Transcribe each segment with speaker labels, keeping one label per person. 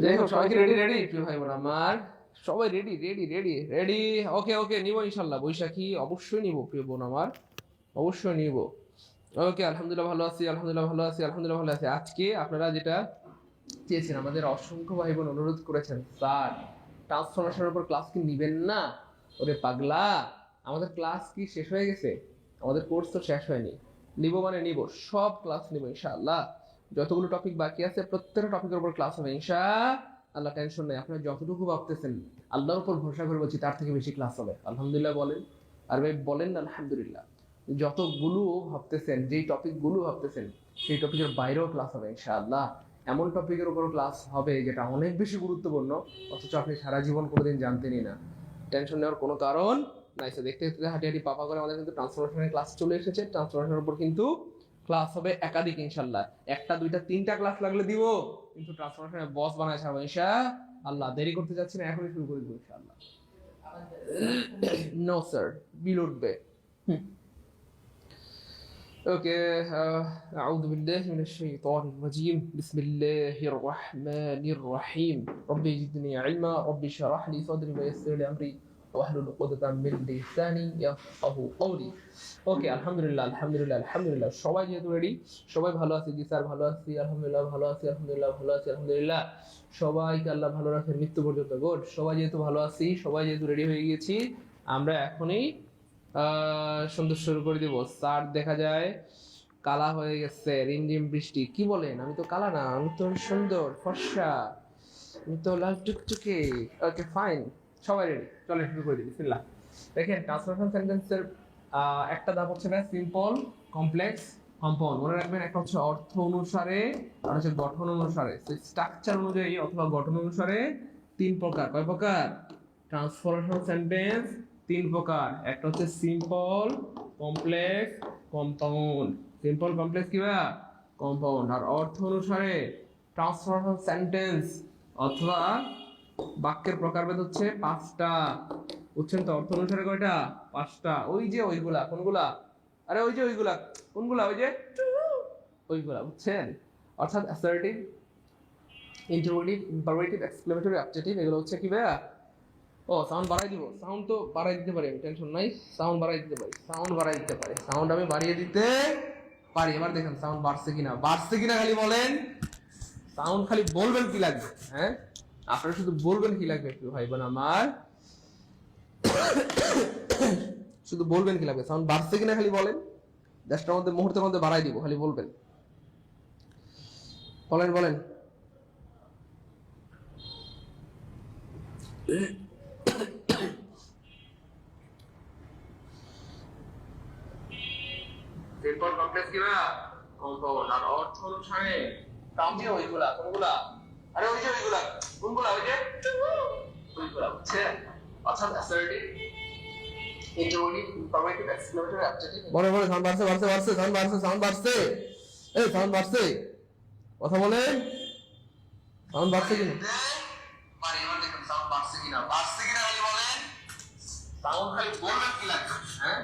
Speaker 1: যাই হোক, সবাই কি রেডি রেডি প্রিয় ভাই বোন আমার? সবাই রেডি রেডি রেডি রেডি? ওকে ওকে, নিব ইনশাল্লাহ। বৈশাখী অবশ্যই নিব প্রিয় বোন আমার, অবশ্যই নিব। ওকে, আলহামদুলিল্লাহ ভালো আছি, আলহামদুলিল্লাহ ভালো আছি, আলহামদুলিল্লাহ ভালো আছি। আজকে আপনারা যেটা চেয়েছেন, আমাদের অসংখ্য ভাই বোন অনুরোধ করেছেন, স্যার ট্রান্সফরমেশনের উপর ক্লাস কি নিবেন না? ওরে পাগলা, আমাদের ক্লাস কি শেষ হয়ে গেছে? আমাদের কোর্স তো শেষ হয়নি। নিব মানে নিব, সব ক্লাস নিব ইনশাআল্লাহ। যতগুলো টপিক বাকি আছে প্রত্যেকটা টপিকের উপর ক্লাস হবে ইনশাআল্লাহ। টেনশন নেই, আপনারা যতটুকু ভাবতেছেন আল্লাহর উপর ভরসা করে বলছি, তার থেকে বেশি ক্লাস হবে আলহামদুলিল্লাহ। বলেন আর ভাই, বলেন না আলহামদুলিল্লাহ। যতগুলো ভাবতেছেন, যেই টপিকগুলো ভাবতেছেন, সেই টপিকের বাইরেও ক্লাস হবে ইনশাআল্লাহ। এমন টপিকের উপর ক্লাস হবে যেটা অনেক বেশি গুরুত্বপূর্ণ, অথচ আপনি সারা জীবন কোনোদিন জানতেনই না। টেনশন নেওয়ার কোনো কারণ নাই। দেখতে দেখতে হাঁটি হাঁটি পাপা করে আমাদের কিন্তু ট্রান্সফরমেশনের ক্লাস চলে এসেছে। ট্রান্সফরমেশনের উপর কিন্তু ক্লাস হবে একাধিক ইনশাআল্লাহ। একটা দুইটা তিনটা ক্লাস লাগলে দিব, কিন্তু ট্রান্সফরমেশনের বস বানায় ছাড়বো ইনশাআল্লাহ। দেরি করতে যাচ্ছি না, এখনই শুরু করে দিব ইনশাআল্লাহ। নো স্যার, বিল উঠবে। اوكي. اعوذ بالله من الشيطان الرجيم. بسم الله الرحمن الرحيم. ربي زدني علما، ربي اشرح لي صدري ويسر لي امري واحلل عقدة من لساني يفقهوا قولي. ওকে, আলহামদুলিল্লাহ আলহামদুলিল্লাহ আলহামদুলিল্লাহ। সবাই যেহেতু রেডি, সবাই ভালো আছে। জি স্যার ভালো আছি, আলহামদুলিল্লাহ ভালো আছি, আলহামদুলিল্লাহ ভালো আছি, আলহামদুলিল্লাহ। সবাইকে আল্লাহ ভালো রাখেন মৃত্যু পর্যন্ত। গুড। সবাই যেহেতু ভালো আছি, সবাই যেহেতু রেডি হয়ে গিয়েছি, আমরা এখনই সুন্দর শুরু করে দিব। স্যার দেখা যায় কালা হয়ে গেছে, রিমঝিম বৃষ্টি। কি বলেন? আমি তো কালা না, আমি তো সুন্দর ফর্সা, আমি তো লাল টুকটুকে। ওকে ফাইন, সবাই রেডি, চলে শুরু করে দিই। বিসমিল্লাহ। দেখেন, ট্রান্সফরমেশন সেন্টেন্সের একটা ধাপ হচ্ছে সিম্পল, কমপ্লেক্স, কম্পাউন্ড। মনে রাখবেন, একটা হচ্ছে অর্থ অনুসারে আর হচ্ছে গঠন অনুসারে। স্ট্রাকচার অনুযায়ী অথবা গঠন অনুসারে তিন প্রকার। কয় প্রকার? ট্রান্সফরমেশন সেন্টেন্স তিন প্রকার। একটা হচ্ছে simple, complex, compound. Simple, complex কিবা কম্পাউন্ড। আর অর্থ অনুসারে ট্রান্সফরমেশন সেন্টেন্স অথবা বাক্যের প্রকারভেদ হচ্ছে পাঁচটা। বুঝছেন তো? অর্থ অনুসারে কয়টা? পাঁচটা। ওই যে ওইগুলা, কোনগুলা? আরে ওই যে ওইগুলা, কোনগুলা? ওই যে ওইগুলা, বুঝছেন? অর্থাৎ assertive, interrogative, imperative, exclamatory, objective, এগুলো হচ্ছে কি ভাইয়া? ও সাউন্ড বাড়াই দিব। সাউন্ড তো বাড়াই দিতে পারি আমি, টেনশন নাই। সাউন্ড বাড়াই দিতে পারি, সাউন্ড বাড়াই দিতে পারি, সাউন্ড আমি বাড়িয়ে দিতে পারি। এবার দেখেন সাউন্ড বাড়ছে কিনা, বাড়ছে কিনা খালি বলেন। সাউন্ড খালি বলবেন কি লাগবে, হ্যাঁ আপনারা শুধু বলবেন কি লাগবে একটু ভাই বোন আমার, শুধু বলবেন কি লাগবে। সাউন্ড বাড়ছে কিনা খালি বলেন, দেশটার মধ্যে মুহূর্তের মধ্যে বাড়াই দিব, খালি বলবেন। বলেন বলেন। সিম্পল, কমপ্লেক্স কিবা কম্পাউন্ড। আর অর্থ অনুসারে কামে ওইগুলা, কোনগুলা? আরে ওই যে ওইগুলা, কোনগুলা? ওই যে ওইগুলা, বুঝছেন? অর্থাৎ assertive, interrogative, imperative, exclamatory, objective. বলে বলে সাউন্ড বাড়ছে বাড়ছে বাড়ছে, সাউন্ড বাড়ছে, সাউন্ড বাড়ছে। এই সাউন্ড বাড়ছে, কথা বলেন। সাউন্ড বাড়ছে কিনা? পারি। এবার দেখুন সাউন্ড বাড়ছে কিনা, বাড়ছে কিনা খালি বলেন। সাউন্ড খালি বলবেন কি লাগবে, হ্যাঁ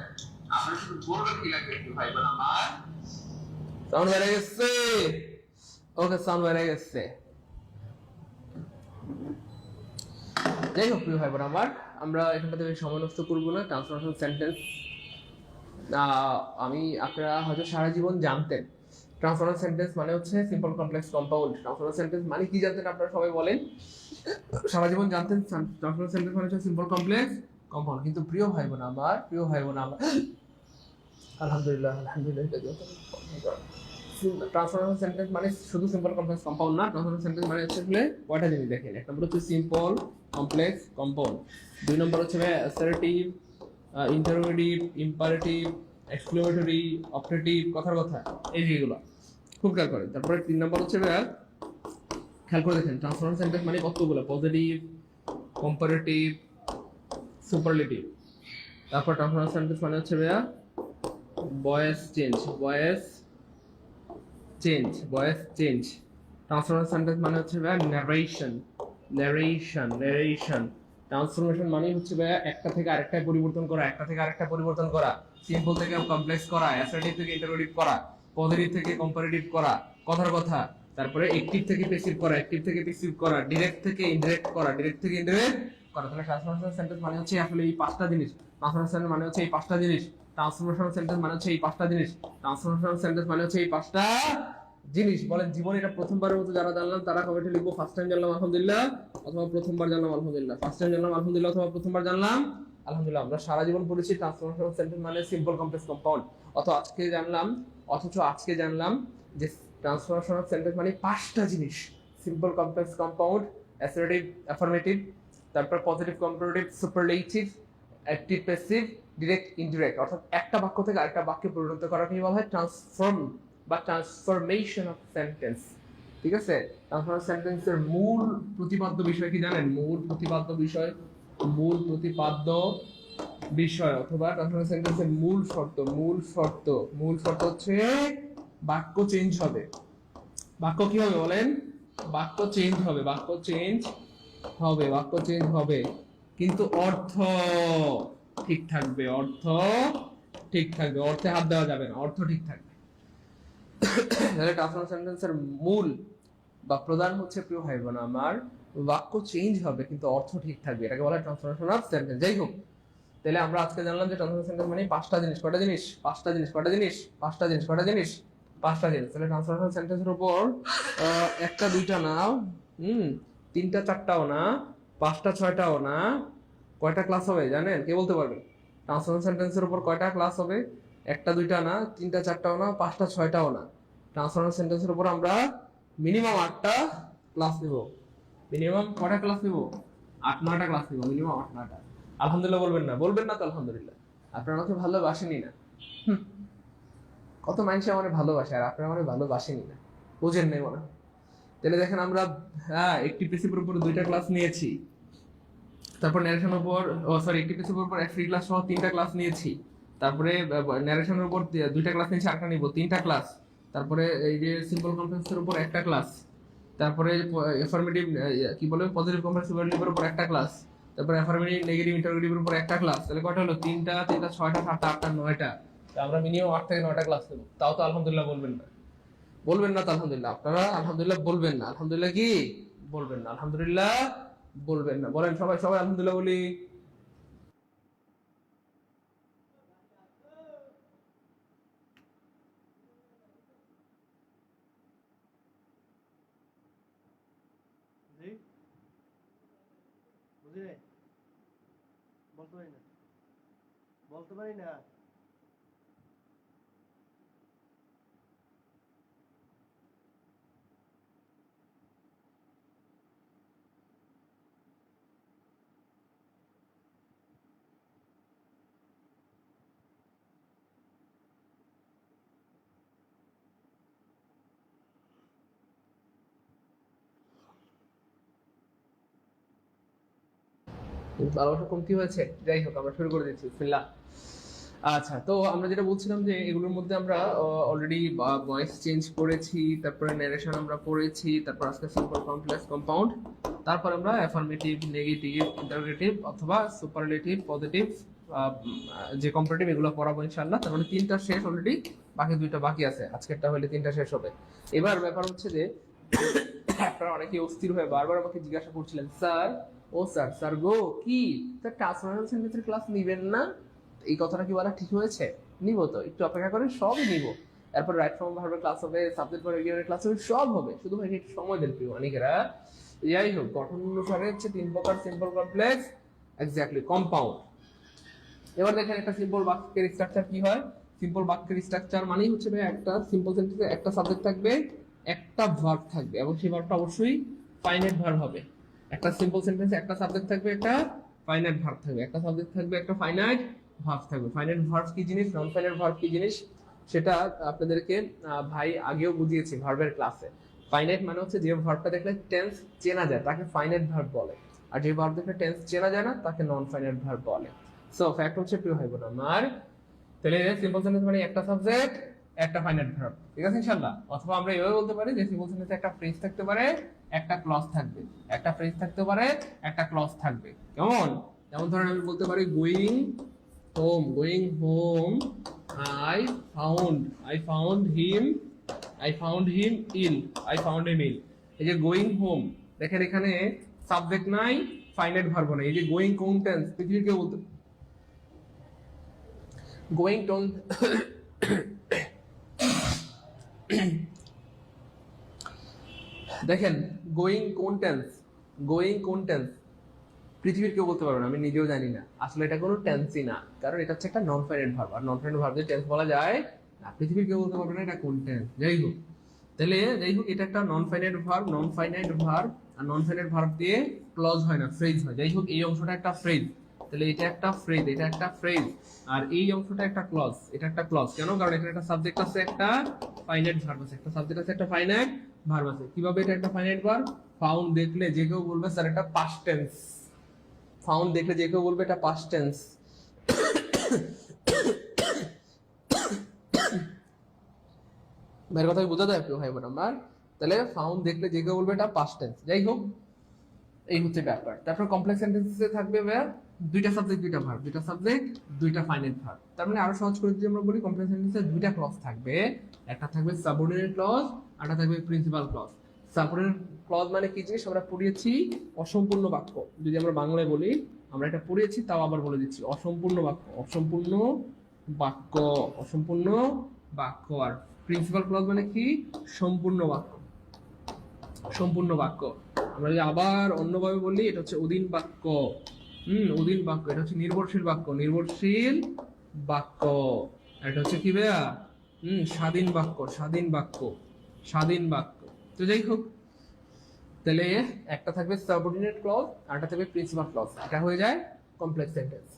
Speaker 1: আপনারা শুধু বলবেন কি লাগবে একটু ভাই বোন আমার। সাউন্ড বেড়ে গেছে। ওকে, সাউন্ড বেড়ে গেছে। যাই হোক প্রিয় ভাই বোন আমার, আমরা এখানটাতে সময় নষ্ট করবো না। ট্রান্সফরমেশন সেন্টেন্স আমি, আপনারা হয়তো সারা জীবন জানতেন। ট্রান্সফরমেশন সেন্টেন্স মানে হচ্ছে simple, complex, compound. Transformation sentence মানে কি জানতেন আপনারা সবাই বলেন? সারা জীবন জানতেন ট্রান্সফরমেশন সেন্টেন্স মানে হচ্ছে সিম্পল, কমপ্লেক্স, কম্পাউন্ড। কিন্তু প্রিয় ভাই বোন আমার, প্রিয় ভাই বোন আমার, আলহামদুলিল্লাহ আলহামদুলিল্লাহ, ট্রান্সফরমেশন সেন্টেন্স মানে শুধু সিম্পল, কমপ্লেক্স, কম্পাউন্ড না। ট্রান্সফরমেশন সেন্টেন্স মানে হচ্ছে কয়টা জিনিস দেখেন। এক নম্বর হচ্ছে সিম্পল, কমপ্লেক্স, কম্পাউন্ড। দুই নম্বর হচ্ছে assertive, interrogative, imperative, exclamatory, operative, কথার কথা, এই যেগুলো খুব খেয়াল করেন। তারপরে তিন নম্বর হচ্ছে খেয়াল করে দেখেন, ট্রান্সফরমেশন সেন্টেন্স মানে কতগুলো? Positive, comparative, superlative. তারপর ট্রান্সফরমেশন সেন্টেন্স মানে হচ্ছে voice change, voice change, voice change. Transformation sentence মানে হচ্ছে ন্যারেশন, ন্যারেশন, ন্যারেশন। ট্রান্সফরমেশন মানে হচ্ছে একটা থেকে আরেকটা পরিবর্তন করা, একটা থেকে আরেকটা পরিবর্তন করা, সিম্পল থেকে কমপ্লেক্স করা, অ্যাসার্টিভ থেকে ইন্টারোগেটিভ করা, পজিটিভ থেকে কম্পারেটিভ করা, কথার কথা। তারপরে অ্যাক্টিভ থেকে প্যাসিভ করা, অ্যাক্টিভ থেকে প্যাসিভ করা, ডাইরেক্ট থেকে ইনডাইরেক্ট করা, ডাইরেক্ট থেকে ইনডাইরেক্ট করা। তাহলে ট্রান্সফরমেশনাল সেন্টেন্স মানে হচ্ছে আসলে এই পাঁচটা জিনিস। ট্রান্সফরমেশনাল মানে হচ্ছে এই পাঁচটা জিনিস। ট্রান্সফরমেশনাল সেন্টেন্স মানে হচ্ছে এই পাঁচটা জিনিস। ট্রান্সফরমেশনাল সেন্টেন্স মানে হচ্ছে এই পাঁচটা জিনিস। বলেন জীবনে এটা প্রথমবারের মতো যারা জানলাম তারা কমেন্টে লিখবো ফার্স্ট টাইম জানলাম আলহামদুলিল্লাহ, অথবা প্রথমবার জানলাম আলহামদুলিল্লাহ। ফার্স্ট টাইম জানলাম আলহামদুলিল্লাহ, অথবা প্রথমবার জানলাম আলহামদুলিল্লাহ। আমরা সারা জীবন পড়েছি ট্রান্সফরমেশনাল সেন্টেন্স মানে সিম্পল কমপ্লেক্স কম্পাউন্ড, অথচ আজকে জানলাম যে ট্রান্সফরমেশনাল সেন্টেন্স মানে পাঁচটা জিনিস। Simple complex compound, assertive, affirmative, তারপর positive, comparative, superlative, active, passive, direct, indirect. অর্থাৎ একটা বাক্য থেকে আরেকটা বাক্যে পরিণত করাকে বলা হয় ট্রান্সফর্ম বা ট্রান্সফরমেশন অফ সেন্টেন্স। ঠিক আছে? ট্রান্সফরমেশন সেন্টেন্সের মূল প্রতিপাদ্য বিষয় কি জানেন? মূল প্রতিপাদ্য বিষয় অথবা ট্রান্সফরমেশন সেন্টেন্সের মূল শর্ত হচ্ছে বাক্য চেঞ্জ হবে। বাক্য কি হবে বলেন? বাক্য চেঞ্জ হবে, কিন্তু অর্থ ঠিক থাকবে। অর্থে হাত দেওয়া যাবে না, অর্থ ঠিক থাকবে। তাহলে ট্রান্সফরমেশন সেন্টেন্সের মূল বা প্রধান হচ্ছে প্রিয় ভাই বোন আমার, বাক্য চেঞ্জ হবে কিন্তু অর্থ ঠিক থাকবে, এটাকে বলা হয় ট্রান্সফরমেশন অফ সেন্টেন্স। যাই হোক, তাহলে আমরা আজকে জানলাম যে ট্রান্সফরমেশন সেন্টেন্স মানে পাঁচটা জিনিস। কয়টা জিনিস? পাঁচটা জিনিস। তাহলে ট্রান্সফরমেশন সেন্টেন্সের উপর একটা দুইটা না, তিনটা চারটাও না, পাঁচটা ছয়টাও না, কয়টা ক্লাস হবে জানেন? কে বলতে পারবেন? ট্রান্সফরমেশন সেন্টেন্সের উপর কয়টা ক্লাস হবে? একটা দুইটা না, তিনটা চারটাও না, পাঁচটা ছয়টাও না। ট্রান্সফরমেশন সেন্টেন্সের উপর আমরা মিনিমাম 8টা ক্লাস নেব। মিনিমাম কয়টা ক্লাস নেব? 8-9টা ক্লাস নেব, মিনিমাম 8-9টা। আলহামদুলিল্লাহ বলবেন না তো আলহামদুলিল্লাহ। আপনারা আমাকে ভালোবাসেনই না। কত মানুষ আমাকে ভালোবাসে আর আপনারা আমাকে ভালোবাসেনই না, বুঝেন নাই মনে হয়। তাহলে দেখেন আমরা একটি প্রিন্সিপের উপর 2টা ক্লাস নিয়েছি, তারপর ন্যারেশনের উপর একটি প্রিন্সিপের উপর ফ্রি ক্লাস সহ 3টা ক্লাস নিয়েছি, তারপরে ন্যারেশনের উপর 2টা ক্লাস নিয়েছি, আরেকটা নিব, 3টা ক্লাস। তারপরে এই যে সিম্পল কমপ্লেক্সের উপর একটা ক্লাস, তারপরে অ্যাফার্মেটিভ কি বলে পজিটিভ কমপ্লেক্স সুপারলেটিভের উপর একটা ক্লাস, তারপরে অ্যাফার্মেটিভ নেগেটিভ ইন্টারোগেটিভের উপর একটা ক্লাস। তাহলে কয়টা হলো? 3টা 6টা 7টা 8টা 9টা। আমরা মিনিমাম 8 থেকে 9টা ক্লাস নেব। তাও তো আলহামদুলিল্লাহ বলবেন না তো আলহামদুলিল্লাহ। আপনারা আলহামদুলিল্লাহ বলবেন না, আলহামদুলিল্লাহ কি বলবেন না, আলহামদুলিল্লাহ বলবেন না। বলেন সবাই আলহামদুলিল্লাহ বলি।
Speaker 2: বলতে পারি না।
Speaker 1: ভালোবাসা কমতি হয়েছে। যাই হোক, আমরা শুরু করে দিচ্ছি বিসমিল্লাহ। আচ্ছা, তো আমরা যেটা বলছিলাম যে এগুলোর মধ্যে আমরা অলরেডি ভয়েস চেঞ্জ করেছি, তারপরে ন্যারেশন আমরা পড়েছি, তারপর আজকে সিম্পল কমপ্লেক্স কম্পাউন্ড, তারপর আমরা অ্যাফার্মেটিভ, নেগেটিভ, ইন্টারোগেটিভ অথবা সুপারলেটিভ, পজিটিভ, যে কম্পারেটিভ, এগুলো পড়াবো ইনশাআল্লাহ। তার মানে 3টা শেষ অলরেডি, বাকি 2টা বাকি আছে। আজকেরটা হলে 3টা শেষ হবে। এবার ব্যাপার হচ্ছে যে আপনারা অনেকে অস্থির হয়ে বারবার আমাকে জিজ্ঞাসা করছিলেন, স্যার গো কি স্যার ট্রান্সফরমেশন সেন্টেন্সের ক্লাস নিবেন না? এই কথাটা কি বলা ঠিক হয়েছে? নিব তো, একটু অপেক্ষা করেন, সবই নিব। এরপর রাইট ফর্ম ভার্বের ক্লাস হবে, সাবজেক্ট ভার্ব এর ক্লাস হবে, সব হবে। শুধু ভাই একটু সময় দেন প্রিয় অনেকেরা। যাই হোক, গঠন অনুসারে হচ্ছে 3 প্রকার: সিম্পল, কমপ্লেক্স, এক্স্যাক্টলি, কম্পাউন্ড। এবার দেখেন একটা সিম্পল বাক্যের স্ট্রাকচার কি হয়। সিম্পল বাক্যের স্ট্রাকচার মানেই হচ্ছে ভাই একটা সিম্পল সেন্টেন্সে একটা সাবজেক্ট থাকবে, একটা ভার্ব থাকবে, এবং সেই ভার্বটা অবশ্যই ফাইনাইট ভার্ব হবে। একটা সিম্পল সেন্টেন্সে একটা সাবজেক্ট থাকবে, একটা ফাইনাইট ভার্ব থাকবে, একটা সাবজেক্ট থাকবে, একটা ফাইনাইট ভার্ব থাকবে। ফাইনাইট ভার্ব কি জিনিস, নন ফাইনাইট ভার্ব কি জিনিস, সেটা আপনাদেরকে ভাই আগেও বুঝিয়েছি ভার্বের ক্লাসে। ফাইনাইট মানে হচ্ছে যে ভার্বটা দেখলে টেন্স চেনা যায় তাকে ফাইনাইট ভার্ব বলে, আর যে ভার্ব দেখলে টেন্স চেনা যায় না তাকে নন ফাইনাইট ভার্ব বলে। সো ফ্যাক্ট হচ্ছে প্রিয় ভাই বোন আমার, তাহলে সিম্পল সেন্টেন্স মানে একটা সাবজেক্ট, একটা ফাইনাইট ভার্ব, ঠিক আছে ইনশাআল্লাহ। অথবা আমরা এভাবে বলতে পারি যে সিম্পল সেন্টেন্সে একটা ফ্রেজ থাকতে পারে, একটা ক্লজ থাকবে, একটা ফ্রেজ থাকতে পারে, একটা ক্লজ থাকবে। কেমন? যেমন ধরেন আমি বলতে পারি going home, I found him I found him ill, I found him ill. এই যে গোয়িং হোম, দেখেন এখানে সাবজেক্ট নাই, ফাইনাইট ভার্ব নাই। এই যে গোয়িং কোন টেন্স, পৃথিবীর কেউ বলতে গোয়িং টোন দেখেন গোয়িং কোন টেন্স, গোয়িং কোন টেন্স পৃথিবীর কেউ বলতে পারবে না, আমি নিজেও জানি না। আসলে এটা কোনো টেন্সই না, কারণ এটা হচ্ছে একটা নন ফাইনাইট ভার্ব, আর নন ফাইনাইট ভার্ব টেন্স বলা যায় না। পৃথিবীর কেউ বলতে পারবে না এটা কোন টেন্স। যাই হোক, তাহলে যাই হোক, এটা একটা non finite verb, non finite verb. আর নন ফাইনাইট ভার্ব দিয়ে ক্লজ হয় না, ফ্রেজ হয়। যাই হোক, এই অংশটা একটা ফ্রেজ, তাহলে এটা একটা ফ্রেজ, এটা একটা ফ্রেজ। আর এই অংশটা একটা ক্লজ, এটা একটা ক্লজ। কেন? কারণ এখানে একটা সাবজেক্ট আছে, একটা ফাইনাইট ভার্ব আছে, একটা সাবজেক্ট আছে, একটা ফাইনাইট ভার্ব আছে। কিভাবে এটা একটা ফাইনাইট ভার্ব? ফাউন্ড দেখলে যে কেউ বলবে স্যার এটা পাস্ট টেন্স। ফাউন্ড দেখলে যে কেউ বলবে এটা পাস্ট টেন্স। ভাইয়ের কথা বোঝা যায় প্রিয় ভাই বোন আমার? তাহলে ফাউন্ড দেখলে যে কেউ বলবে এটা পাস্ট টেন্স। যাই হোক, এই হচ্ছে ব্যাপার। তারপর কমপ্লেক্স সেন্টেন্সে থাকবে দুইটা সাবজেক্ট দুইটা ভার্ব, দুইটা সাবজেক্ট দুইটা ফাইনাইট ভার্ব। তার মানে আরো সহজ করে যদি আমরা বলি, কমপ্লেক্স সেন্টেন্সে দুইটা ক্লজ থাকবে, একটা থাকবে সাবঅর্ডিনেট ক্লজ, আরেকটা থাকবে প্রিন্সিপাল ক্লজ। সাবঅর্ডিনেট ক্লজ মানে কি জিনিস আমরা পড়িয়েছি? অসম্পূর্ণ বাক্য। যদি আমরা বাংলায় বলি, আমরা এটা পড়িয়েছি, তাও আবার বলে দিচ্ছি, অসম্পূর্ণ বাক্য, অসম্পূর্ণ বাক্য, অসম্পূর্ণ বাক্য। আর প্রিন্সিপাল ক্লজ মানে কি? সম্পূর্ণ বাক্য, সম্পূর্ণ বাক্য। আমরা যদি আবার অন্যভাবে বলি, এটা হচ্ছে অধীন বাক্য। অধীন বাক্য। এটা হচ্ছে নির্ভরশীল বাক্য, নির্ভরশীল বাক্য। এটা হচ্ছে কি ভাইয়া? স্বাধীন বাক্য, স্বাধীন বাক্য, স্বাধীন বাক্য। তো যাই হোক, তাহলে একটা থাকবে সাবঅর্ডিনেট ক্লজ, আরটা থাকবে প্রিন্সিপাল ক্লজ। এটা হয়ে যায় কমপ্লেক্স সেন্টেন্স।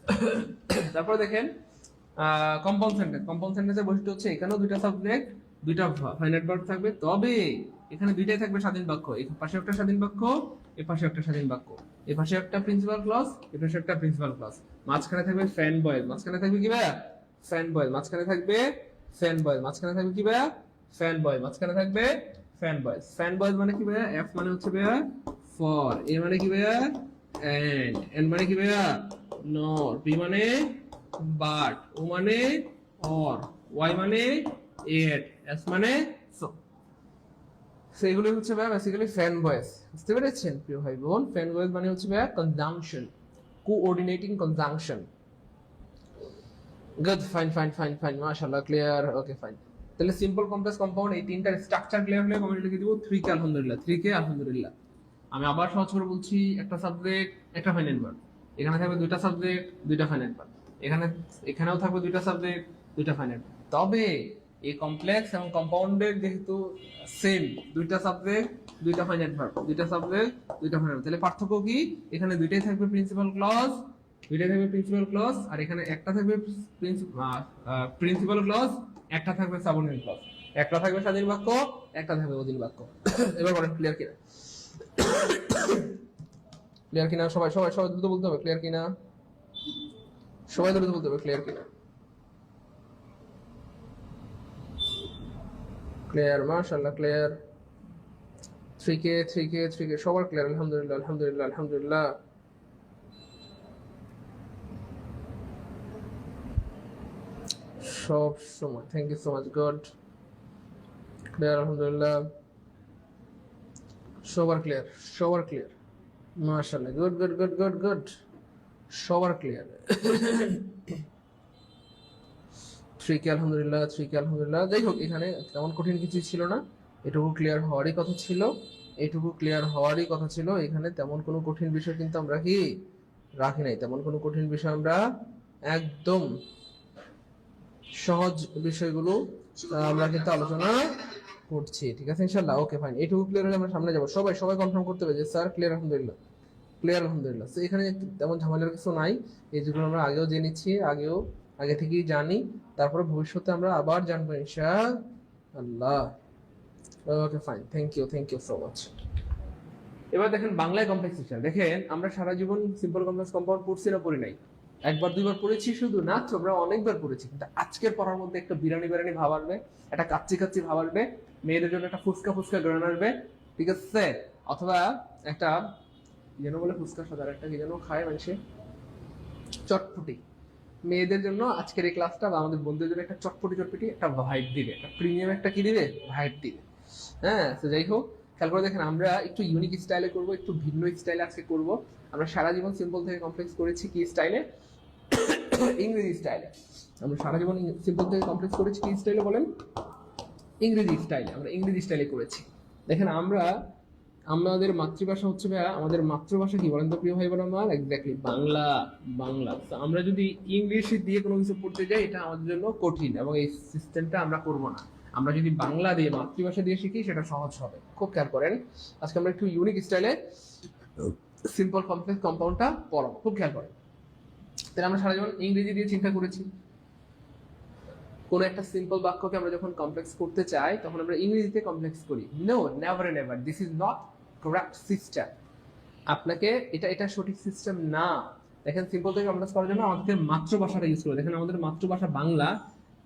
Speaker 1: তারপর দেখেন কম্পাউন্ড সেন্টেন্স। কম্পাউন্ড সেন্টেন্সের বৈশিষ্ট্য হচ্ছে এখানেও দুইটা সাবজেক্ট দুইটা ফাইনাইট ভার্ব থাকবে, তবে এখানে দুইটাই থাকবে স্বাধীন বাক্য। এই পাশে একটা স্বাধীন বাক্য, এ পাশে একটা স্বাধীন বাক্য। এ পাশে একটা প্রিন্সিপাল ক্লজ, এ পাশে একটা প্রিন্সিপাল ক্লজ। মাঝখানে থাকবে ফ্যান বয়েল, মাঝখানে থাকবে কি ভাইয়া? ফ্যান বয়েল। মাঝখানে থাকবে ফ্যান বয়েল, মাঝখানে থাকবে কি ভাইয়া? ফ্যান বয়েল। মাঝখানে থাকবে ফ্যান বয়েল। ফ্যান বয়েল মানে কি ভাইয়া? এফ মানে হচ্ছে ভাইয়া ফর, এ মানে কি ভাইয়া? এন্ড, এন্ড মানে কি ভাইয়া? নট, বি মানে বাট, ও মানে অর, ওয়াই মানে এট, এস মানে সো। সেগুলো হচ্ছে ভাই বেসিক্যালি ফ্যান ভয়েস। বুঝতে পেরেছেন প্রিয় ভাই বোন? ফ্যান ভয়েস মানে হচ্ছে ভাই conjunction, coordinating conjunction. Good, fine fine fine fine, মাশাআল্লাহ, ক্লিয়ার, ওকে ফাইন। তাহলে সিম্পল, কমপ্লেক্স, কম্পাউন্ড, এই তিনটার স্ট্রাকচার ক্লিয়ার হলে কমেন্ট লিখে দিব 3 কে আলহামদুলিল্লাহ, 3 কে আলহামদুলিল্লাহ। আমি আবার সহজ করে বলছি, একটা সাবজেক্ট একটা ফাইনাইট ভার্ব, এখানে থাকবে দুইটা সাবজেক্ট দুইটা ফাইনাইট ভার্ব, এখানে এখানেও থাকবে দুইটা সাবজেক্ট দুইটা ফাইনাইট ভার্ব। তবে এই কমপ্লেক্স এবং কম্পাউন্ডের যেহেতু সেম, দুইটা সাবজেক্ট দুইটা ফাইনাইট ভার্ব, দুইটা সাবজেক্ট দুইটা ফাইনাইট ভার্ব, তাহলে পার্থক্য কি? এখানে দুইটাই থাকবে প্রিন্সিপাল ক্লজ, দুইটাই থাকবে প্রিন্সিপাল ক্লজ, আর এখানে একটা থাকবে প্রিন্সিপাল ক্লজ, একটা থাকবে সাবঅর্ডিনেট ক্লজ, একটা থাকবে স্বাধীন বাক্য, একটা থাকবে অধীন বাক্য। এবার বলেন ক্লিয়ার কিনা? ক্লিয়ার কিনা? সবাই সবাই সবাই দ্রুত বলতে হবে ক্লিয়ার কিনা, সবাই দ্রুত বলতে হবে ক্লিয়ার কিনা। ক্লিয়ার, মাশাআল্লাহ ক্লিয়ার। 3K 3K 3K সবার ক্লিয়ার, আলহামদুলিল্লাহ আলহামদুলিল্লাহ আলহামদুলিল্লাহ। সব সময় thank you so much, good, clear আলহামদুলিল্লাহ, সবার ক্লিয়ার, সবার ক্লিয়ার, মাশাআল্লাহ, good good good good good, সবার ক্লিয়ার। 3K আলহামদুলিল্লাহ, 3K আলহামদুলিল্লাহ। যাই হোক, এখানে তেমন কঠিন কিছু ছিল না, এটুকু ক্লিয়ার হওয়ারই কথা ছিল, এইটুকু ক্লিয়ার হওয়ারই কথা ছিল। এখানে তেমন কোনো কঠিন বিষয় কিন্তু আমরা কি রাখি নাই, তেমন কোনো কঠিন বিষয় আমরা একদম সহজ বিষয়গুলো আমরা কিন্তু আলোচনা করছি, ঠিক আছে ইনশাআল্লাহ। ওকে ফাইন, এইটুকু ক্লিয়ার হলে আমরা সামনে যাবো। সবাই সবাই কনফার্ম করতে হবে যে স্যার ক্লিয়ার আলহামদুলিল্লাহ, ক্লিয়ার আলহামদুলিল্লাহ। তো এখানে তেমন ঝামেলার কিছু নাই, এই যেগুলো আমরা আগেও জেনেছি, আগে থেকেই জানি, তারপরে ভবিষ্যতে আমরা আবার জানবো ইনশাআল্লাহ। Okay fine, thank you so much. এবার দেখেন বাংলায় কমপ্লেক্স স্ট্রাকচার। দেখেন আমরা সারা জীবন সিম্পল কমপ্লেক্স কম্পাউন্ড পড়ছি না পড়ি নাই? একবার দুইবার পড়েছি শুধু না, আমরা অনেকবার পড়েছি, কিন্তু আজকের পড়ার মধ্যে একটা বিরানি বিরানি ভাব আসবে, একটা কাচ্চি কাচ্চি ভাব আসবে, মেয়েদের জন্য একটা ফুচকা ফুচকা গ্রান আসবে, ঠিক আছে? অথবা একটা কি যেন বলে ফুচকা সাদার একটা কি যেন খায় মানুষে, চটপটি, মেয়েদের জন্য আজকের এই ক্লাসটা বা আমাদের বন্ধুদের জন্য একটা চটপটি চটপটি একটা ভাইব দিবে, একটা প্রিমিয়াম একটা কি দিবে, ভাইব দিবে। হ্যাঁ, তো যাই হোক, খেয়াল করে দেখেন আমরা একটু ইউনিক স্টাইলে করব, একটু ভিন্ন স্টাইলে আজকে করব। আমরা সারা জীবন সিম্পল থেকে কমপ্লেক্স করেছি কি স্টাইলে? ইংরেজি স্টাইলে। আমরা সারা জীবন সিম্পল থেকে কমপ্লেক্স করেছি কি স্টাইলে বলেন? ইংরেজি স্টাইলে। আমরা ইংরেজি স্টাইলে করেছি। দেখেন আমরা আমাদের মাতৃভাষা হচ্ছে ভাইয়া, আমাদের মাতৃভাষা কি বলেন তো প্রিয় ভাই বোন আমার? এক্স্যাক্টলি বাংলা। বাংলা। তো আমরা যদি ইংলিশে দিয়ে কোনো কিছু পড়তে যাই এটা আমাদের জন্য কঠিন, এবং এই সিস্টেমটা আমরা করব না। আমরা যদি বাংলা দিয়ে মাতৃভাষা দিয়ে শিখি সেটা সহজ হবে। খুব খেয়াল করেন, আজকে আমরা একটু ইউনিক স্টাইলে সিম্পল কমপ্লেক্স কম্পাউন্ডটা পড়াবো। খুব খেয়াল করেন। তাহলে আমরা সারা জীবন ইংরেজি দিয়ে চিন্তা করেছি। কোনো একটা সিম্পল বাক্যকে আমরা যখন কমপ্লেক্স করতে চাই তখন আমরা ইংরেজিতে কমপ্লেক্স করি। No, never and ever, this is not correct system. আপনাকে এটা সঠিক সিস্টেম না। দেখেন, সিম্পল থেকে কমপ্লেক্স করার জন্য আমাদের মাতৃভাষাটা ইউজ করবো। দেখেন, আমাদের মাতৃভাষা বাংলা।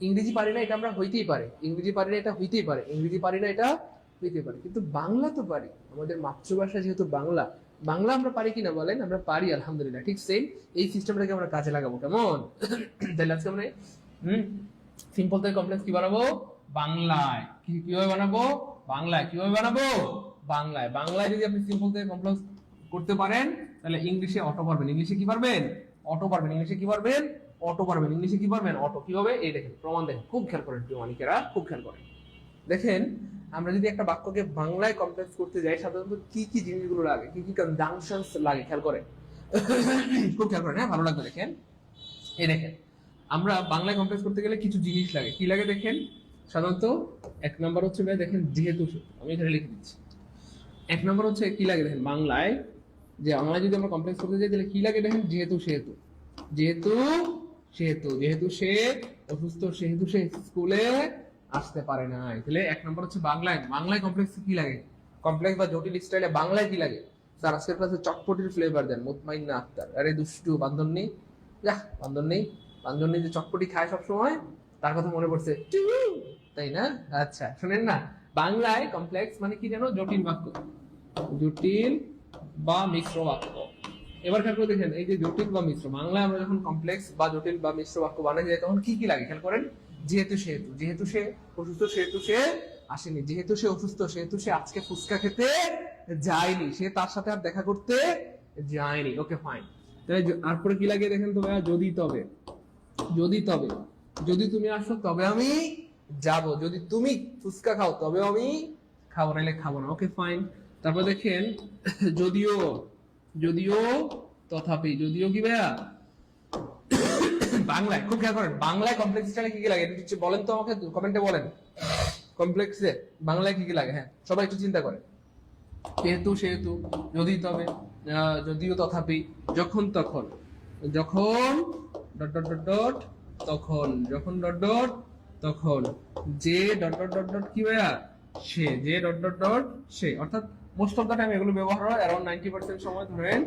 Speaker 1: ইংরেজি পারি না এটা আমরা হইতেই পারে, ইংরেজি পারি না এটা হইতেই পারে, ইংরেজি পারি না এটা হইতেই পারে, কিন্তু বাংলা তো পারি। আমাদের মাতৃভাষা যেহেতু বাংলা, বাংলা আমরা পারি কিনা বলেন? আমরা পারি, আলহামদুলিল্লাহ। ঠিক সেম এই সিস্টেমটাকে আমরা কাজে লাগাবো, কেমন? তাহলে আজকে আমরা সিম্পল থেকে কমপ্লেক্স কি বানাবো? বাংলায়। কিভাবে বানাবো? বাংলায়। কিভাবে বানাবো? বাংলায়। বাংলায় যদি আপনি সিম্পল থেকে কমপ্লেক্স করতে পারেন তাহলে ইংলিশে অটো পারবেন। ইংলিশে কি পারবেন? অটো পারবেন। ইংলিশে কি পারবেন? অটো পারবেন। ইংলিশে কি পারবেন? অটো। কিভাবে? এই দেখেন, প্রমাণ দেখেন। খুব খেয়াল করেন প্রিয় মানিকেরা, খুব খেয়াল করেন। দেখেন, আমরা যদি একটা বাক্যকে বাংলায় কমপ্লেক্স করতে যাই সাধারণত কি কি জিনিসগুলো লাগে, কি কি কনজাংশনস লাগে, খেয়াল করেন। খুব খেয়াল করেন, হ্যাঁ, ভালো লাগবে। দেখেন, এই দেখেন, আমরা বাংলায় কমপ্লেক্স করতে গেলে কিছু জিনিস লাগে। কি লাগে দেখেন? সাধারণত এক নাম্বার হচ্ছে ভাই দেখেন যেহেতু, আমি এখানে লিখে দিচ্ছি। এক নাম্বার হচ্ছে কি লাগে দেখেন বাংলায়, যে বাংলায় যদি আমরা কমপ্লেক্স করতে যাই তাহলে কি লাগে দেখেন? যেহেতু সেহেতু। যেহেতু সেহেতু। যেহেতু সে অসুস্থ, সেহেতু সে স্কুলে আসতে পারে না। তাহলে এক নাম্বার হচ্ছে বাংলায়। বাংলায় কমপ্লেক্স কি লাগে? কমপ্লেক্স বা জটিল স্টাইলে বাংলায় কি লাগে? স্যার আজকের ক্লাসে চটপটির ফ্লেভার দেন, মুতমাইন্না আক্তার। আরে দুষ্টু, বান্ধন নেই? যা, বান্ধন নেই। বান্ধন নেই যে চটপটি খায় সবসময়, তার কথা মনে পড়ছে, তাই না? আচ্ছা শুনেন না, বাংলায় কমপ্লেক্স মানে কি জানো? জটিল বাক্য, জটিল বা মিশ্র বাক্য। এবার খেয়াল করে দেখেন, এই যে জটিল বা মিশ্র, বাংলায় আমরা যখন কমপ্লেক্স বা জটিল বা মিশ্র বাক্য বানাই যায় তখন কি কি লাগে খেয়াল করেন? যেহেতু সেহেতু। যেহেতু সে অসুস্থ সেহেতু সে আসেনি। যেহেতু সে অসুস্থ সেহেতু সে আজকে ফুচকা খেতে যায়নি, সে তার সাথে আর দেখা করতে যায়নি। Okay fine. তাহলে তারপরে কি লাগে দেখেন তো ভাইয়া? যদি তবে। যদি তবে, যদি তুমি আসো তবে আমি যাব, যদি তুমি ফুচকা খাও তবে আমি খাবো, নাহলে খাবো না। Okay fine. তারপর দেখেন যদিও। যদিও তথাপি। যদিও কি ভাইয়া? বাংলায় খুব খেয়াল করেন, বাংলায় কমপ্লেক্স স্টাইলে কি কি লাগে একটু বলেন তো আমাকে, কমেন্টে বলেন। কমপ্লেক্সে বাংলায় কি কি লাগে? হ্যাঁ, সবাই একটু চিন্তা করেন। যেহেতু সেহেতু, যদি তবে, যদিও তথাপি, যখন তখন, যখন ডট ডট ডট ডট তখন, যখন ডট ডট তখন, যে ডট ডট ডট ডট কি ভাইয়া? সে। যে ডট ডট ডট সে। অর্থাৎ মোস্ট অফ দ্য টাইম এগুলো ব্যবহার হয়, অ্যারাউন্ড 90% সময় ধরেন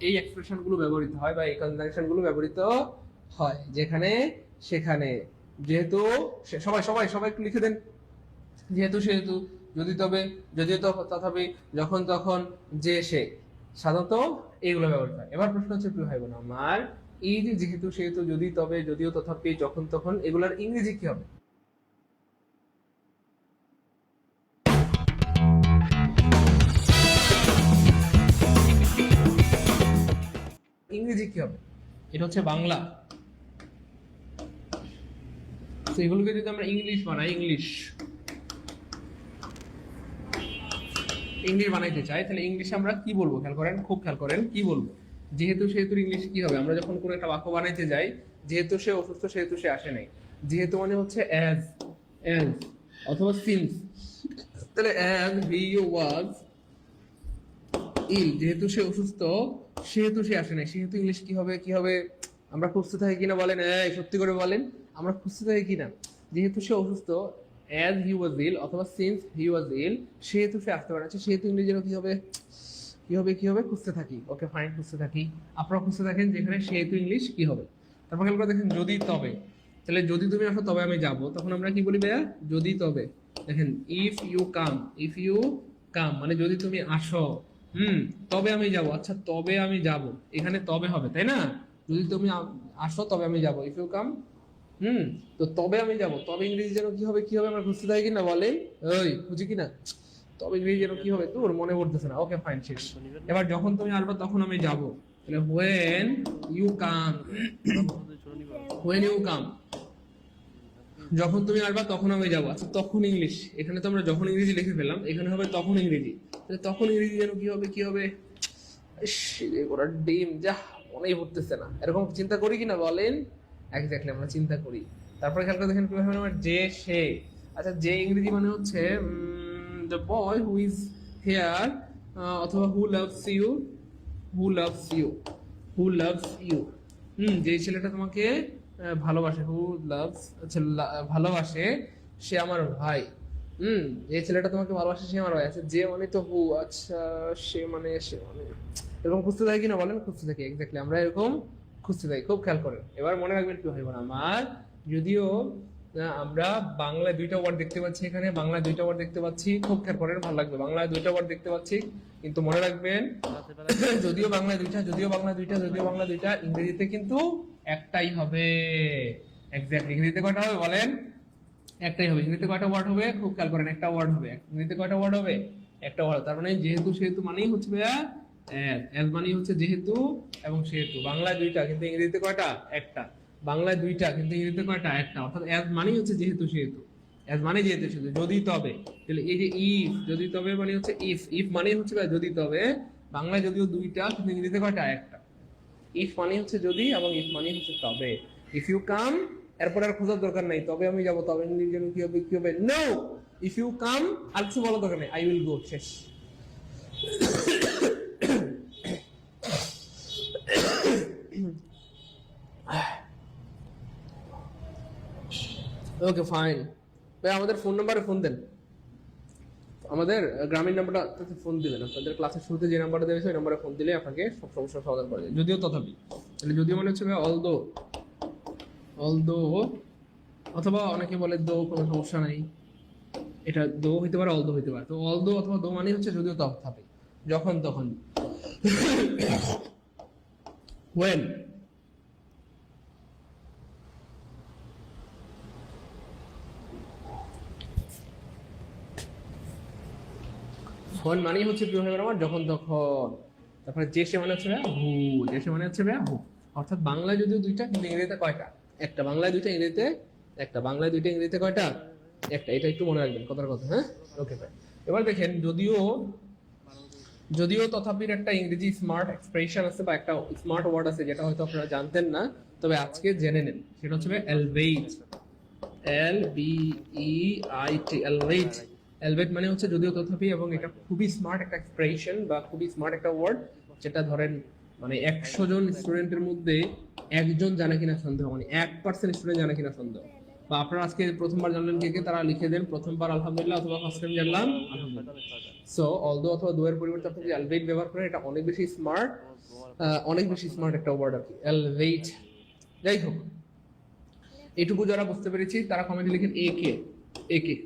Speaker 1: এই এক্সপ্রেশন গুলো ব্যবহৃত হয় বা এই কনজাংশন গুলো ব্যবহৃত হয়, যেখানে সেখানে। যেহেতু সবাই সবাই সবাই একটু লিখে দেন। যেহেতু সেহেতু, যদি তবে, যদিও তথাপি, যখন তখন, যে সে, সাধারণত এইগুলো ব্যবহৃত হয়। এবার প্রশ্ন হচ্ছে প্রিয় ভাই বোন আমার, এই যে যেহেতু সেহেতু, যদি তবে, যদিও তথাপি, যখন তখন, এগুলার ইংরেজি কি হবে? ইংরেজি কি হবে? এটা হচ্ছে বাংলা। তো এগুলোকে যদি আমরা ইংলিশ বানাই, ইংলিশ বানাইতে চাই তাহলে ইংলিশে আমরা কি বলবো খেয়াল করেন, খুব খেয়াল করেন, কি বলবো? যেহেতু সেহেতুর ইংলিশ কি হবে? আমরা যখন কোনো একটা বাক্য বানাইতে যাই, যেহেতু সে অসুস্থ সেহেতু সে আসে নাই, যেহেতু মানে হচ্ছে অ্যাজ, অ্যাজ অথবা সিন্স। তাহলে অ্যাজ হি ওয়াজ ইল, যেহেতু সে অসুস্থ সেহেতু সে আসে নাই, সেহেতু ইংলিশ কি হবে? কি হবে? আমরা খুঁজতে থাকি কিনা বলেন, সত্যি করে বলেন, আমরা খুঁজতে থাকি কিনা? যেহেতু সে অসুস্থ, অ্যাজ হি ওয়াজ ইল অথবা সিন্স হি ওয়াজ ইল, সেহেতু সে আসতে পারে। সেহেতু ইংরেজি কি হবে? কি হবে? কি হবে? খুঁজতে থাকি। ওকে ফাইন, খুঁজতে থাকি। আপনারা খুঁজতে থাকেন যেখানে সেহেতু ইংলিশ কি হবে। তারপর খেয়াল করে দেখেন যদি তবে। তাহলে যদি তুমি আসো তবে আমি যাব, তখন আমরা কি বলি ভাইয়া? যদি তবে। দেখেন if you come, if you come মানে যদি তুমি আসো, তবে আমি যাব। আচ্ছা তবে আমি যাব, এখানে তবে হবে তাই না? যদি তুমি আসো তবে আমি যাব, ইফ ইউ কাম। তো তবে আমি যাব, তবে ইংরেজি যেন কি হবে, কি হবে আমরা খুঁজতে থাকি কিনা বলেন, ওই খুঁজি কিনা, তবে ইংরেজি যেন কি হবে তোর মনে পড়তেছে না। ওকে ফাইন, শেষ। এবার যখন তুমি আসবে তখন আমি যাব, তাহলে when you come, when you come, যখন তুমি আসবা তখন আমি যাব। আচ্ছা তখন ইংলিশ, এখানে তো আমরা যখন ইংরেজি লিখে ফেললাম, এখানে হবে তখন ইংরেজি, তাহলে তখন ইংরেজি যেন কি হবে, কি হবে, ওরা ডিম যা মনেই পড়তেছে না। এরকম চিন্তা করি কিনা বলেন, এক্স্যাক্টলি আমরা চিন্তা করি। তারপরে খেয়াল করে দেখেন কিভাবে আমার যে সে। আচ্ছা যে ইংরেজি মানে হচ্ছে the boy who is here, অথবা who loves you, who loves you, who loves you. যে ছেলেটা তোমাকে ভালোবাসে, হু লাভস, আচ্ছা ভালোবাসে, সে আমার ভাই। এই ছেলেটা তোমাকে ভালোবাসে, সে আমার ভাই। আচ্ছা যে মানে তো হু, আচ্ছা সে মানে, সে মানে, এরকম খুঁজতে থাকি কিনা বলেন, খুঁজতে থাকি, এক্স্যাক্টলি আমরা এরকম খুঁজতে থাকি। খুব খেয়াল করেন, এবার মনে রাখবেন কি হয় আমার, যদিও আমরা বাংলায় দুইটা ওয়ার্ড দেখতে পাচ্ছি, এখানে বাংলায় দুইটা ওয়ার্ড দেখতে পাচ্ছি, খুব খেয়াল করেন, ভালো লাগবে, বাংলায় দুইটা ওয়ার্ড দেখতে পাচ্ছি, কিন্তু মনে রাখবেন যদিও বাংলায় দুইটা, যদিও বাংলা দুইটা, যদিও বাংলা দুইটা, ইংরেজিতে কিন্তু একটাই হবে। এক্স্যাক্টলি ইংরেজিতে কয়টা হবে বলেন, একটাই হবে। ইংরেজিতে কয়টা ওয়ার্ড হবে খুব খেয়াল করেন, একটা ওয়ার্ড হবে। ইংরেজিতে কয়টা ওয়ার্ড হবে, একটা ওয়ার্ড। তার মানে যেহেতু সেহেতু মানেই হচ্ছে ভাইয়া অ্যাজ মানেই হচ্ছে যেহেতু এবং সেহেতু। বাংলায় দুইটা কিন্তু ইংরেজিতে কয়টা, একটা। বাংলায় দুইটা কিন্তু ইংরেজিতে কয়টা, একটা। অর্থাৎ অ্যাজ মানেই হচ্ছে যেহেতু সেহেতু, অ্যাজ মানে যেহেতু সেহেতু, যদি তবে। তাহলে এই যে ইফ, যদি তবে মানে হচ্ছে ইফ, ইফ মানে হচ্ছে ভাই যদি তবে। বাংলায় যদিও দুইটা কিন্তু ইংরেজিতে কয়টা, একটা। ইফ মানে হচ্ছে যদি এবং ইফ মানে হচ্ছে তবে। ইফ ইউ কাম, এরপর আর খোঁজার দরকার নাই, তবে আমি যাব, তবে ইংরেজি যেন কি হবে, কি হবে, নো। ইফ ইউ কাম, আর কিছু বলার দরকার নেই, আই উইল গো, শেষ। ওকে ফাইন ভাই, আমাদের ফোন নাম্বারে ফোন দেন, আমাদের গ্রামীণ নাম্বারটা ফোন দিবেন। আপনাদের ক্লাসের শুরুতে যে নাম্বারটা দেবে সেই নাম্বারে ফোন দিলে আপনাকে সব সমস্যার সমাধান করা যায়। যদিও তথাপি, তাহলে যদিও মানে হচ্ছে ভাই অলদো, অলদো, অথবা অনেকে বলে দো, কোনো সমস্যা নাই, এটা দো হইতে পারে, অলদো হইতে পারে। তো অলদো অথবা দো মানে হচ্ছে যদিও তথাপি, যখন তখন। when, when মানে হচ্ছে কি হবে আমার, যখন তখন। তারপরে যে সে মানে হচ্ছে হু, যে সে মানে হচ্ছে হু। অর্থাৎ বাংলায় যদিও দুইটা কিন্তু ইংরেজিতে কয়টা, একটা। বাংলায় দুইটা, ইংরেজিতে একটা। বাংলায় দুইটা, ইংরেজিতে কয়টা, একটা। এটা একটু মনে রাখবেন, কথার কথা, হ্যাঁ। ওকে ভাই, এবার দেখেন যদিও, যদিও তথাপির একটা ইংরেজি স্মার্ট এক্সপ্রেশন আছে বা একটা স্মার্ট ওয়ার্ড আছে, যেটা হয়তো আপনারা জানতেন না, তবে আজকে জেনে নেন। সেটা হচ্ছে এলভেট, L B E I T, এলভেট। এলভেট মানে হচ্ছে যদিও তথাপি, এবং এটা খুবই স্মার্ট একটা এক্সপ্রেশন বা খুবই স্মার্ট একটা ওয়ার্ড, যেটা ধরেন মানে 100 জন স্টুডেন্টের মধ্যে একজন জানে কিনা সন্দেহ, মানে 1% স্টুডেন্ট জানে কিনা সন্দেহ। বা আপনারা আজকে প্রথমবার জানলেন কে কে, তারা লিখে দেন প্রথমবার আলহামদুলিল্লাহ, অথবা ফার্স্ট টাইম জানলাম আলহামদুলিল্লাহ। সো অলদো অথবা দো এর পরিবর্তে আপনি যদি এলভেট ব্যবহার করেন, এটা অনেক বেশি স্মার্ট, অনেক বেশি স্মার্ট একটা ওয়ার্ড আর কি, এলভেট। যাই হোক, এইটুকু যারা বুঝতে পেরেছি তারা কমেন্টে লিখেন এ কে, এ কে।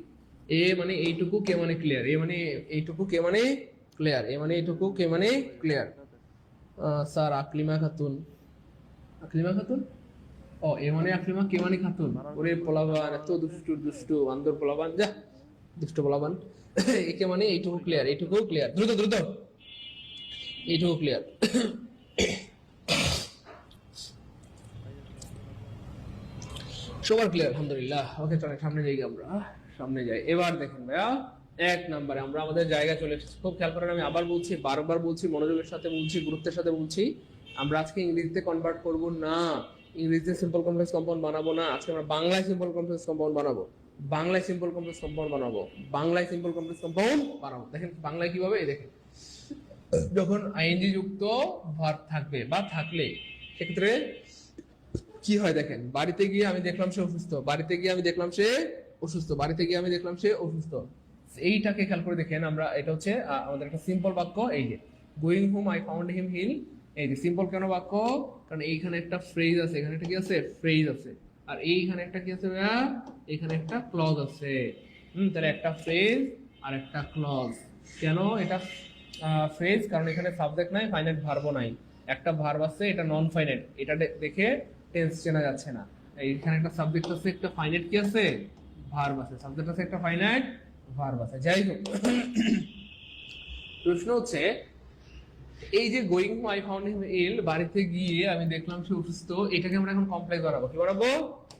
Speaker 1: এ মানে এইটুকু, কে মানে ক্লিয়ার। এ মানে এইটুকু, কে মানে ক্লিয়ার। এ মানে এইটুকু, কে মানে ক্লিয়ার। স্যার আকলিমা খাতুন, আকলিমা খাতুন, ও এ মানে আকলিমা, কে মানে খাতুন। ওরে পোলাবান, এত দুষ্টু দুষ্টু বান্দর পোলাবান, যা দুষ্ট পোলাবান। একে মানে এইটুকু ক্লিয়ার, এইটুকু ক্লিয়ার, দ্রুত দ্রুত, এইটুকু ক্লিয়ার। সবার ক্লিয়ার আলহামদুলিল্লাহ। ওকে চলেন সামনে যাই, আমরা সামনে যাই। এবার দেখেন ভাইয়া, 1 নম্বরে আমরা আমাদের জায়গায় চলে এসেছি। খুব খেয়াল করেন, আমি আবার বলছি, বারবার বলছি, মনোযোগের সাথে বলছি, গুরুত্বের সাথে বলছি, আমরা আজকে ইংরেজিতে কনভার্ট করব না, ইংরেজিতে সিম্পল কমপ্লেক্স কম্পাউন্ড বানাবো না। আজকে আমরা বাংলায় সিম্পল কমপ্লেক্স কম্পাউন্ড বানাবো, বাংলায় সিম্পল কমপ্লেক্স কম্পাউন্ড বানাবো, বাংলায় সিম্পল কমপ্লেক্স কম্পাউন্ড বানাবো। দেখেন বাংলায় কিভাবে, এই দেখেন, যখন আইএনজি যুক্ত ভার্ব থাকবে বা থাকলে, সেক্ষেত্রে কি হয় দেখেন, বাড়িতে গিয়ে আমি দেখলাম সে অসুস্থ, বাড়িতে গিয়ে আমি দেখলাম সে অসুস্থ, বাড়িতে গিয়ে আমি দেখলাম সে অসুস্থ। এইটাকে খেয়াল করে দেখেন আমরা, এটা হচ্ছে আমাদের একটা সিম্পল বাক্য। এই যে going home I found him ill, এই যে সিম্পল কেন বাক্য, কারণ এইখানে একটা ফ্রেজ আছে, এখানে একটা কি আছে, ফ্রেজ আছে, আর এইখানে একটা কি আছে ভাইয়া, এখানে একটা ক্লজ আছে। তাহলে একটা ফ্রেজ আর একটা ক্লজ। কেন এটা ফ্রেজ, কারণ এখানে সাবজেক্ট নাই, ফাইনাইট ভার্বও নাই। একটা ভার্ব আছে, এটা নন ফাইনাইট, এটা দেখে টেন্স চেনা যাচ্ছে না। এইখানে একটা সাবজেক্ট আছে, একটা ফাইনাইট কি আছে, ভার্ব আছে, সাবজেক্ট আছে, একটা ফাইনাইট ভার্ব আছে। যাই হোক, প্রশ্ন হচ্ছে এই যে going to I found him ill, বাড়িতে গিয়ে আমি দেখলাম সে অসুস্থ, এটাকে আমরা এখন কমপ্লেক্স বানাবো। কি বানাবো?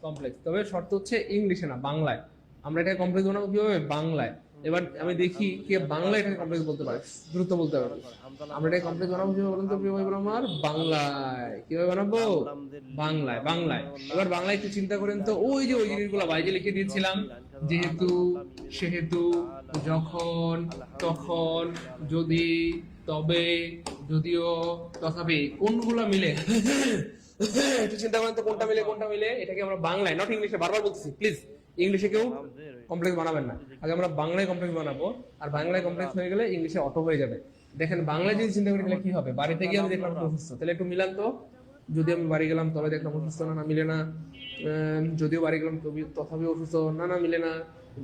Speaker 1: কমপ্লেক্স। তবে শর্ত হচ্ছে ইংলিশে না, বাংলায়। আমরা এটা কমপ্লেক্স বানাবো কিভাবে? বাংলায়। এবার আমি দেখি কে বাংলায় এটাকে কমপ্লেক্স বলতে পারে, দ্রুত বলতে পারবে। আমরা এটাকে কমপ্লেক্স বানাবো কিভাবে বলুন তো প্রিয় ভাই বোন আমার? বাংলায়। কিভাবে বানাবো? বাংলায়। বাংলায়। এবার বাংলায় একটু চিন্তা করেন তো, ওই যে ওই জিনিসগুলো বাইরে লিখে দিয়েছিলাম, যেহেতু, সেহেতু, যখন, তখন, যদি, তবে, যদিও, তথাপি, কোনগুলো মিলে একটু চিন্তা করেন তো, কোনটা মিলে কোনটা মিলে। এটাকে আমরা বাংলায়, নট ইংলিশে, বারবার বলতেছি, প্লিজ ইংলিশে কেউ কমপ্লেক্স বানাবেন না। আগে আমরা বাংলায় কমপ্লেক্স বানাবো, আর বাংলায় কমপ্লেক্স হয়ে গেলে ইংলিশে অটো হয়ে যাবে। দেখেন বাংলায় যদি চিন্তা করি তাহলে কি হবে? বাড়িতে গিয়ে আমি দেখলাম অসুস্থ, তাহলে একটু মিলান তো। যদি আমি বাড়ি গেলাম তবে দেখলাম অসুস্থ, না না মিলে না। যদিও বাড়ি গেলাম তথাপি অসুস্থ, না না মিলে না।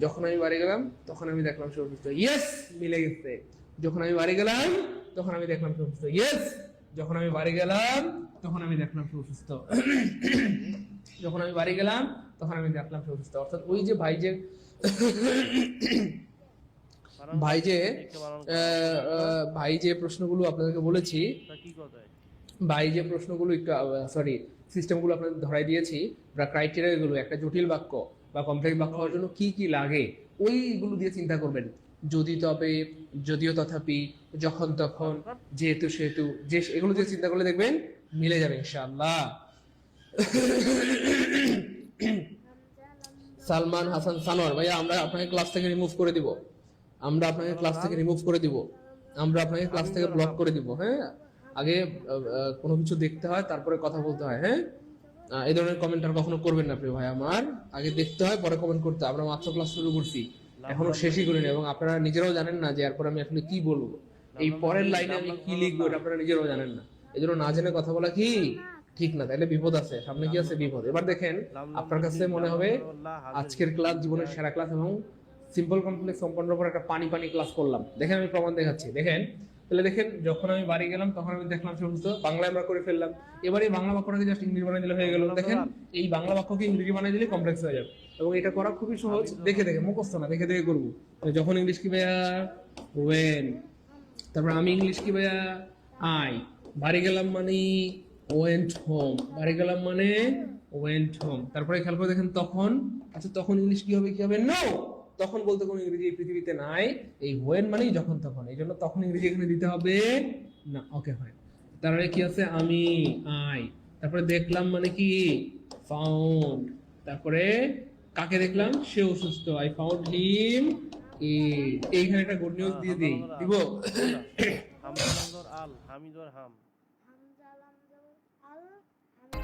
Speaker 1: যখন আমি বাড়ি গেলাম তখন আমি দেখলাম সে অসুস্থ, ইয়েস মিলে গেছে। যখন আমি বাড়ি গেলাম তখন আমি দেখলাম সে অসুস্থ, ইয়েস। যখন আমি বাড়ি গেলাম তখন আমি দেখলাম সে অসুস্থ, যখন আমি বাড়ি গেলাম তখন আমি দেখলাম সে অসুস্থ। অর্থাৎ ওই যে ভাই যে প্রশ্নগুলো আপনাদেরকে বলেছি, ভাই যে প্রশ্নগুলো সরি সিস্টেমগুলো আপনাদের ধরাই দিয়েছি বা ক্রাইটেরিয়াগুলো, একটা জটিল বাক্য বা কমপ্লেক্স বাক্য হওয়ার জন্য কি কি লাগে, ওইগুলো দিয়ে চিন্তা করবেন। যদি, তবে, যদিও, তথাপি, যখন, তখন, যেহেতু, সেহেতু, যে, এগুলো দিয়ে চিন্তা করলে দেখবেন মিলে যাবে ইনশাআল্লাহ। সালমান হাসান সানোয়ার ভাইয়া, আমরা আপনাকে ক্লাস থেকে রিমুভ করে দিব, আমরা আপনাকে ক্লাস থেকে রিমুভ করে দিব, আমরা আপনাকে ক্লাস থেকে ব্লক করে দিব। হ্যাঁ, আগে কোনো কিছু দেখতে হয় তারপরে কথা বলতে হয়। হ্যাঁ, এই ধরনের কমেন্ট আর কখনো করবেন না প্রিয় ভাই আমার। আগে দেখতে হয় পরে কমেন্ট করতে হয়। আমরা মাত্র ক্লাস শুরু করছি, এখনো শেষই করিনি, এবং আপনারা নিজেরাও জানেন না যে এরপর আমি আসলে কি বলবো, এই পরের লাইনে আমি কি লিখবো, এটা আপনারা নিজেরাও জানেন না। এই জন্য না জেনে কথা বলা কি ঠিক না, তাইলে বিপদ আছে, সামনে কি আছে? বিপদ। এবার দেখেন, আপনার কাছে মনে হবে আজকের ক্লাস জীবনের সেরা ক্লাস, এবং সিম্পল কমপ্লেক্স সম্পন্ন করে একটা পানি পানি ক্লাস করলাম। দেখেন আমি প্রমাণ দেখাচ্ছি, দেখেন। তাহলে দেখেন, যখন আমি বাড়ি গেলাম তখন আমি দেখলাম সে অসুস্থ, বাংলায় আমরা করে ফেললাম। এবার এই বাংলা বাক্যটাকে জাস্ট ইংরেজি বানিয়ে দিলে হয়ে গেল। দেখেন, এই বাংলা বাক্যকে ইংরেজি বানিয়ে দিলে কমপ্লেক্স হয়ে যাবে, এবং এটা করা খুবই সহজ। দেখে দেখে, মুখস্থ না, দেখে দেখে করবো। যখন ইংলিশ কি ভাইয়া? ওয়েন। তারপর আমি ইংলিশ কি ভাইয়া? আই। বাড়ি গেলাম মানে ওয়েন্ট হোম, বাড়ি গেলাম মানে ওয়েন্ট হোম। তারপরে খেয়াল করে দেখেন তখন, আচ্ছা তখন ইংলিশ কি হবে? কি হবে? নো, তখন বলতে কোনো ইংরেজি এই পৃথিবীতে নাই, এই ওয়েন মানেই যখন তখন, এই জন্য তখন ইংরেজি এখানে দিতে হবে না। ওকে হয়। তারপরে কি আছে? আমি, আই। তারপরে দেখলাম মানে কি? ফাউন্ড। তারপরে কাকে দেখলাম? সে অসুস্থ, আই ফাউন্ড হিম। এইখানে একটা গুড নিউজ দিয়ে দিই, দিব?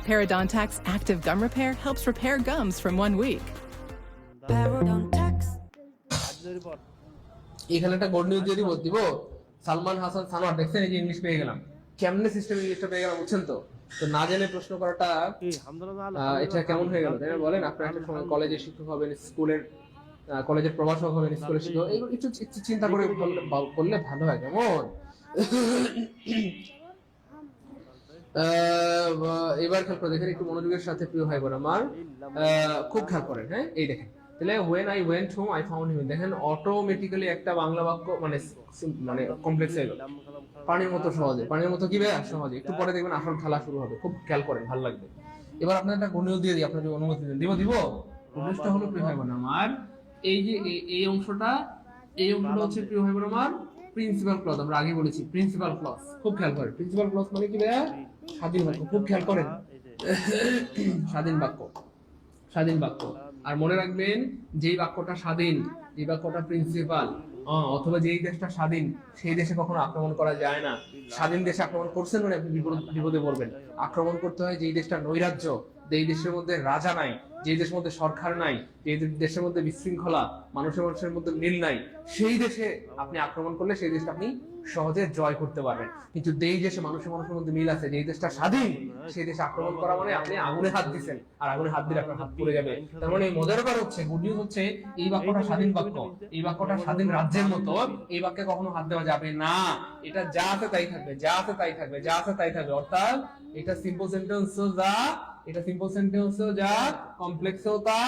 Speaker 3: Parodontax Active Gum Repair helps repair gums from 1 week.
Speaker 1: এখানে একটা গুড নিউজ দিয়ে দিব। সালমান হাসান সানোয়ার, দেখছেন এই যে ইংলিশ পেয়ে গেলাম। কেমনে সিস্টেম ইংলিশটা পেয়ে গেলাম বুঝছেন তো? তো না জেনে প্রশ্ন করাটা এটা কেমন হয়ে গেল তাই না? বলেন, আপনারা একটা সময় কলেজে শিক্ষক হবেন, স্কুলের কলেজের প্রভাষক হবেন, স্কুলের শিক্ষক, এগুলো একটু চিন্তা করে বললে ভালো হয়। কেমন? এবার খেয়াল করে দেখেন, একটু মনোযোগের সাথে প্রিয় ভাই বোন আমার, খুব খেয়াল করেন। হ্যাঁ, এই দেখেন, তাহলে when I went home I found him, দেখেন অটোমেটিক্যালি একটা বাংলা বাক্য মানে কমপ্লেক্স হয়ে গেল, পানির মতো সহজে। পানির মতো কি ভাইয়া? সহজে। একটু পরে দেখবেন আসল খেলা শুরু হবে, খুব খেয়াল করেন, ভালো লাগবে। এবার আপনার একটা গুণীয় দিয়ে দিই, আপনার যদি অনুমতি দেন। দিব? গুণটা হলো প্রিয় ভাই বোন আমার, এই যে এই অংশটা হচ্ছে প্রিয় ভাই বোন আমার প্রিন্সিপাল ক্লজ। আমরা আগে বলেছি প্রিন্সিপাল ক্লজ, খুব খেয়াল করেন। প্রিন্সিপাল ক্লজ মানে কি ভাইয়া? স্বাধীন বাক্য, খুব খেয়াল করেন। স্বাধীন বাক্য, স্বাধীন বাক্য। আর মনে রাখবেন, যেই বাক্যটা স্বাধীন, যেই বাক্যটা প্রিন্সিপাল, অথবা যেই দেশটা স্বাধীন, সেই দেশে কখনো আক্রমণ করা যায় না। স্বাধীন দেশে আক্রমণ করছেন মানে আপনি বিপদে পড়বেন। আক্রমণ করতে হয় যেই দেশটা নৈরাজ্য, যেই দেশের মধ্যে রাজা নাই, যেই দেশের মধ্যে সরকার নাই, যেই দেশের মধ্যে বিশৃঙ্খলা, মানুষের মধ্যে মিল নাই, সেই দেশে আপনি আক্রমণ করলে সেই দেশটা আপনি সহজে জয় করতে পারবেন। কিন্তু যেই দেশে মানুষের মধ্যে মিল আছে, যেই দেশটা স্বাধীন, সেই দেশে আক্রমণ করা মানে আপনি আগুনে হাত দিচ্ছেন, আর আগুনে হাত দিলে আপনার হাত পুড়ে যাবে। তার মানে মজার ব্যাপার হচ্ছে, গুড নিউজ হচ্ছে, এই বাক্যটা স্বাধীন বাক্য, এই বাক্যটা স্বাধীন রাজ্যের মতো, এই বাক্যে কখনো হাত দেওয়া যাবে না। এটা যা আছে তাই থাকবে, যা আছে তাই থাকবে, যা আছে তাই থাকবে। অর্থাৎ এটা সিম্পল সেন্টেন্স যা, এটা সিম্পল সেন্টেন্স যা, কমপ্লেক্স তা,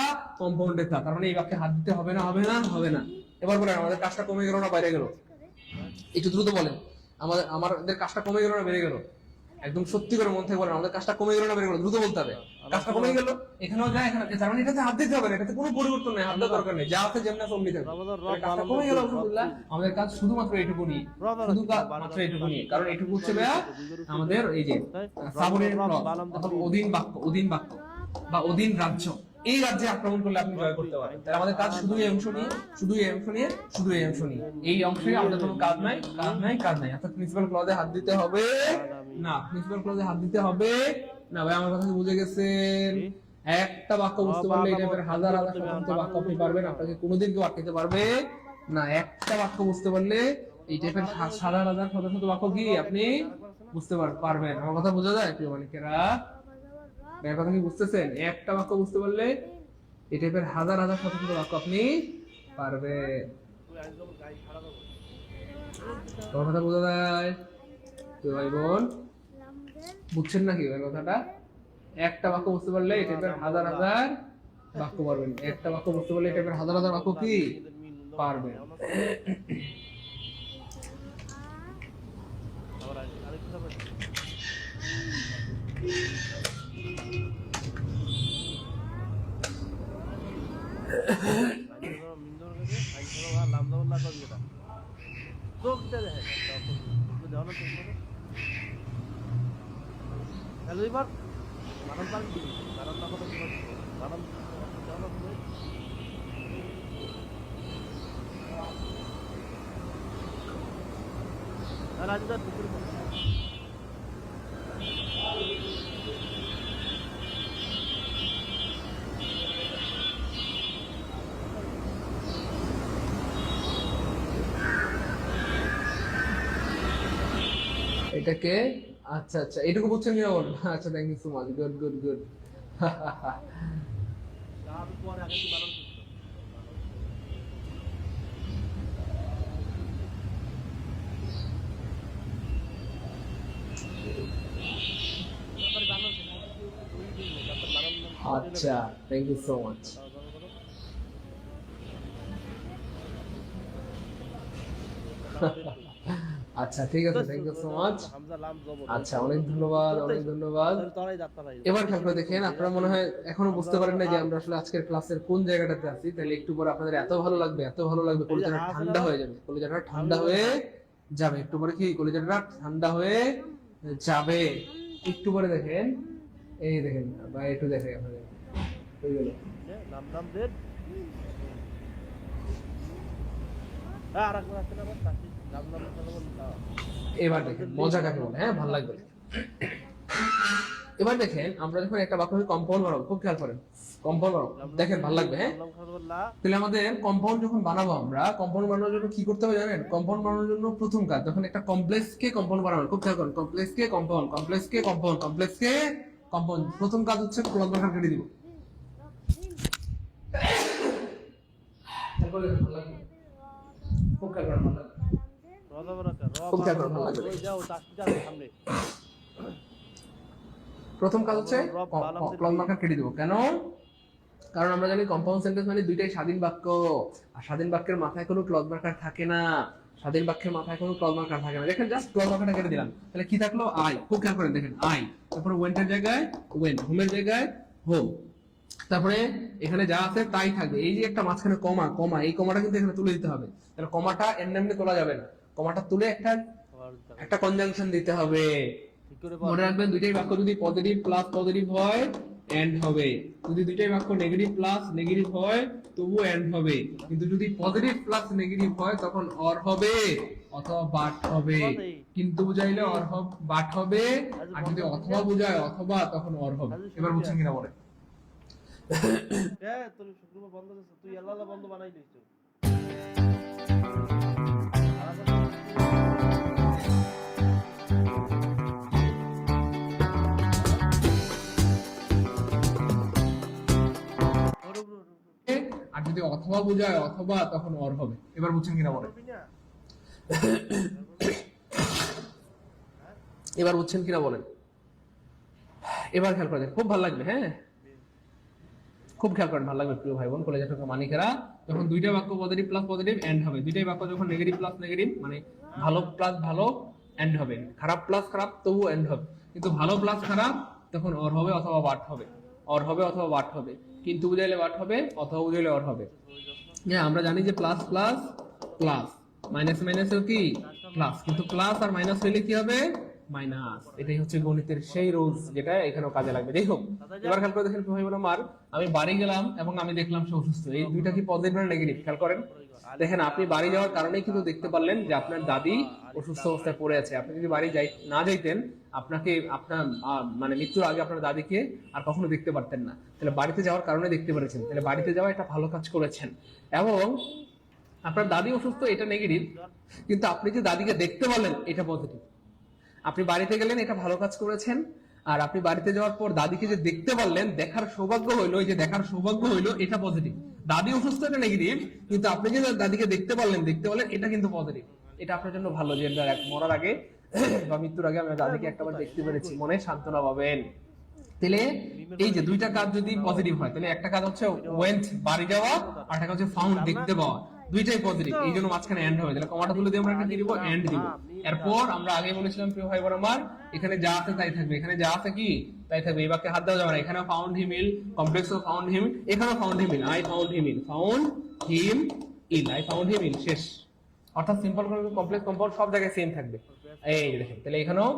Speaker 1: কম্পাউন্ডে তা। তার মানে এই বাক্যে হাত দিতে হবে না, হবে না, হবে না। এবার বলেন, আমাদের কাজটা কমে গেল না বাইরে গেল? একটু দ্রুত বলেন, আমাদের কাজটা কমে গেল না বেড়ে গেল? একদম সত্যি করে মন থেকে বলেন, আমাদের কাজটা কমে গেল না বেড়ে গেল? দ্রুত বলতে হবে। কাজটা কমে গেল, এখানেও যায়, এখানে। তার মানে এটাতে হাত দিতে হবে না, এটাতে কোনো পরিবর্তন নেই, হাত দেওয়ার দরকার নেই, যা আছে যেমন আছে অমনি থাকবে। কাজটা কমে গেল, আলহামদুলিল্লাহ। আমাদের কাজ শুধুমাত্র এইটুকুনি, শুধু মাত্র এইটুকুনি। কারণ এইটুকু হচ্ছে ভাইয়া আমাদের এই যে সাবঅর্ডিনেট ক্লজ অথবা অধীন বাক্য, অধীন বাক্য বা অধীন রাজ্য। এই রাজ্যে আক্রমণ করলে আপনি জয় করতে পারেন। তাহলে আমাদের কাজ শুধু এই অংশ নিয়ে, শুধু এই অংশ নিয়ে, শুধু এই অংশ নিয়ে। এই অংশে আমাদের কোনো কাজ নাই, কাজ নাই, কাজ নাই। অর্থাৎ প্রিন্সিপাল ক্লজে হাত দিতে হবে না, প্রিন্সিপাল ক্লজে হাত দিতে হবে না। ভাই আমার কথা বুঝে গেছেন? একটা বাক্য বুঝতে পারলে এই টাইপের হাজার হাজার শতাংশ বাক্য আপনি পারবেন, আপনাকে কোনোদিন কেউ আটকাতে পারবে না। একটা বাক্য বুঝতে পারলে এই টাইপের হাজার হাজার শত শত বাক্য কি আপনি বুঝতে পারবেন। আমার কথা বোঝা যায় প্রিয় মানিকেরা? ভাইয়ের কথা কি বুঝতেছেন? একটা বাক্য বুঝতে পারলে এই টাইপের হাজার হাজার শত শত বাক্য আপনি পারবেন। তোমার কথা বোঝা যায় ভাই বোন? বুঝছেন নাকি ভাই কথাটা? একটা বাক্য বুঝতে পারলে এই টাইপের হাজার হাজার বাক্য পারবেন। একটা বাক্য বুঝতে পারলে এই টাইপের হাজার হাজার বাক্য কি পারবেন। এটাকে আচ্ছা আচ্ছা, এটুকু বুঝছেন কি বল? আচ্ছা, thank you so much, good good good. আচ্ছা, থ্যাংক ইউ সো মাচ। আচ্ছা ঠিক আছে, থ্যাংক ইউ সো মাচ। আচ্ছা, অনেক ধন্যবাদ, অনেক ধন্যবাদ। এবার খেয়াল করে দেখেন, আপনারা মনে হয় এখনো বুঝতে পারেন না যে আমরা আসলে আজকের ক্লাসের কোন জায়গাটাতে আছি। তাহলে একটু পরে আপনাদের এত ভালো লাগবে, এত ভালো লাগবে, কলিজাটা ঠান্ডা হয়ে যাবে, কলিজাটা ঠান্ডা হয়ে যাবে। একটু পরে কি কলিজাটা ঠান্ডা হয়ে যাবে। একটু পরে দেখেন, এই দেখেন বা একটু দেখেন আপনাদের হয়ে গেল। এবার দেখেন মজা কাকে বলে, হ্যাঁ ভালো লাগবে। এবার দেখেন আমরা যখন একটা বাক্যকে কম্পাউন্ড বানাবো, খুব খেয়াল করেন, কম্পাউন্ড বানাবো, দেখেন ভালো লাগবে। হ্যাঁ, তাহলে আমাদের কম্পাউন্ড যখন বানাবো, আমরা কম্পাউন্ড বানানোর জন্য কি করতে হবে জানেন? কম্পাউন্ড বানানোর জন্য প্রথম কাজ, যখন একটা কমপ্লেক্স কে কম্পাউন্ড বানাবো, খুব খেয়াল করেন, কমপ্লেক্স কে কম্পাউন্ড, কমপ্লেক্স কে কম্পাউন্ড, কমপ্লেক্স কে কম্পাউন্ড, প্রথম কাজ হচ্ছে ক্লজ মার্কার কেটে দিব। ভালো লাগবে, খুব খেয়াল করেন, ভালো লাগবে, খুব খেয়াল করেন, ভালো লাগবে। প্রথম কাজ হচ্ছে ক্লজ মার্কার কেটে দিব। কেন? কারণ আমরা জানি কম্পাউন্ড সেন্টেন্স মানে দুইটাই স্বাধীন বাক্য, আর স্বাধীন বাক্যের মাথায় কোনো ক্লজ মার্কার থাকে না। স্বাধীন বাক্যের মাথায় কোনো ক্লজ মার্কার থাকে না। দেখেন জাস্ট ক্লজ মার্কারটা কেটে দিলাম, তাহলে কি থাকলো? আই। খুব খেয়াল করেন, দেখেন আই, তারপরে ওয়েন্টের জায়গায় ওয়েন, হোমের জায়গায় হোম, তারপরে এখানে যা আছে তাই থাকবে। এই যে একটা মাঝখানে কমা, কমা, এই কমাটা কিন্তু এখানে তুলে দিতে হবে। তাহলে কমাটা এমনি তোলা যাবে না, কমাটা তুলে একটা কনজাংশন দিতে হবে। মনে রাখবেন, দুইটাই বাক্য যদি পজিটিভ প্লাস পজিটিভ হয় এন্ড হবে, যদি দুইটাই বাক্য নেগেটিভ প্লাস নেগেটিভ হয় তবু এন্ড হবে। কিন্তু যদি পজিটিভ প্লাস নেগেটিভ হয় তখন অর হবে অথবা বাট হবে। কিন্তু বুঝাইলে অর হবে, বাট হবে, আর যদি অথবা বুঝায় অথবা, তখন অর হবে। এবার বুঝছেন কিনা বলে?
Speaker 2: তোর শুক্রবার বন্ধ আছে, তুই আল্লাহ বন্ধ বানাই দিস।
Speaker 1: আর যদি অথবা বোঝায় অথবা তখন অর হবে। এবার বুঝছেন কিনা বলেন, এবার বুঝছেন কিনা বলেন, এবার খেয়াল করেন, খুব ভালো লাগবে। হ্যাঁ, খুব খেয়াল করেন, ভালো লাগবে প্রিয় ভাই বোন কলেজে থাকা মানিকেরা। যখন দুইটা বাক্য পজিটিভ প্লাস পজিটিভ এন্ড হবে, দুইটাই বাক্য যখন নেগেটিভ প্লাস নেগেটিভ মানে ভালো প্লাস ভালো এন্ড হবে, খারাপ প্লাস খারাপ তবু এন্ড হবে। কিন্তু ভালো প্লাস খারাপ তখন অর হবে অথবা বাট হবে, অর হবে অথবা বাট হবে। কিন্তু বুঝাইলে বাট হবে, অথবা বুঝাইলে অর হবে। হ্যাঁ, আমরা জানি যে প্লাস প্লাস প্লাস, মাইনাস মাইনাসেও কি প্লাস, কিন্তু প্লাস আর মাইনাস হইলে কি হবে মাইনাস। এটাই হচ্ছে গণিতের সেই রুলস যেটা এখানেও কাজে লাগবে। যাই হোক, এবার খেয়াল করে দেখেন ভাই বোন আমার, আমি বাড়ি গেলাম এবং আমি দেখলাম সে অসুস্থ, এই দুইটা কি পজিটিভ না নেগেটিভ? খেয়াল করেন, দেখেন আপনি বাড়ি যাওয়ার কারণেই কিন্তু দেখতে পারলেন যে আপনার দাদি অসুস্থ অবস্থায় পড়ে আছে। আপনি যদি বাড়ি না যাইতেন, আপনাকে আপনার মানে মৃত্যুর আগে আপনার দাদিকে আর কখনো দেখতে পারতেন না। তাহলে বাড়িতে যাওয়ার কারণে দেখতে পেরেছেন, তাহলে বাড়িতে যাওয়া একটা ভালো কাজ করেছেন। এবং আপনার দাদি অসুস্থ এটা নেগেটিভ, কিন্তু আপনি যে দাদিকে দেখতে পারলেন এটা পজিটিভ। আপনি বাড়িতে গেলেন এটা ভালো কাজ করেছেন, আর আপনি বাড়িতে যাওয়ার পর দাদিকে যে দেখতে পারলেন, দেখার সৌভাগ্য হইলো, এই যে দেখার সৌভাগ্য হইলো এটা পজিটিভ। দাদি অসুস্থ এটা নেগেটিভ, কিন্তু আপনি যে দাদিকে দেখতে পারলেন এটা কিন্তু পজিটিভ। এটা আপনার জন্য ভালো যে মরার আগে বা মৃত্যুর আগে আমি দাদিকে একটাবার দেখতে পেরেছি, মনে সান্ত্বনা পাবেন। তাহলে এই যে দুইটা কাজ যদি পজিটিভ হয়, তাহলে একটা কাজ হচ্ছে ওয়েন্ট বাড়ি যাওয়া, আর একটা কাজ হচ্ছে ফাউন্ড দেখতে পাওয়া, দুইটাই পজিটিভ। এই জন্য মাঝখানে এন্ড হবে, তাহলে কমাটা তুলে দিয়ে আমরা একটা কি দিব, এন্ড দিব। এরপর আমরা আগে বলেছিলাম প্রিয় ভাই বোন আমার, এখানে যা আছে তাই থাকবে, এখানে যা আছে কি তাই থাকবে, এই বাক্যে হাত দেওয়া যাবে না। এখানেও ফাউন্ড হিম ইল, কমপ্লেক্সও ফাউন্ড হিম, এখানেও found him ill, I found him ill, found him ill, I found him ill, শেষ। অর্থাৎ সিম্পল কমপ্লেক্স কম্পাউন্ড সব জায়গায় সেম থাকবে। এই দেখেন, তাহলে এখানেও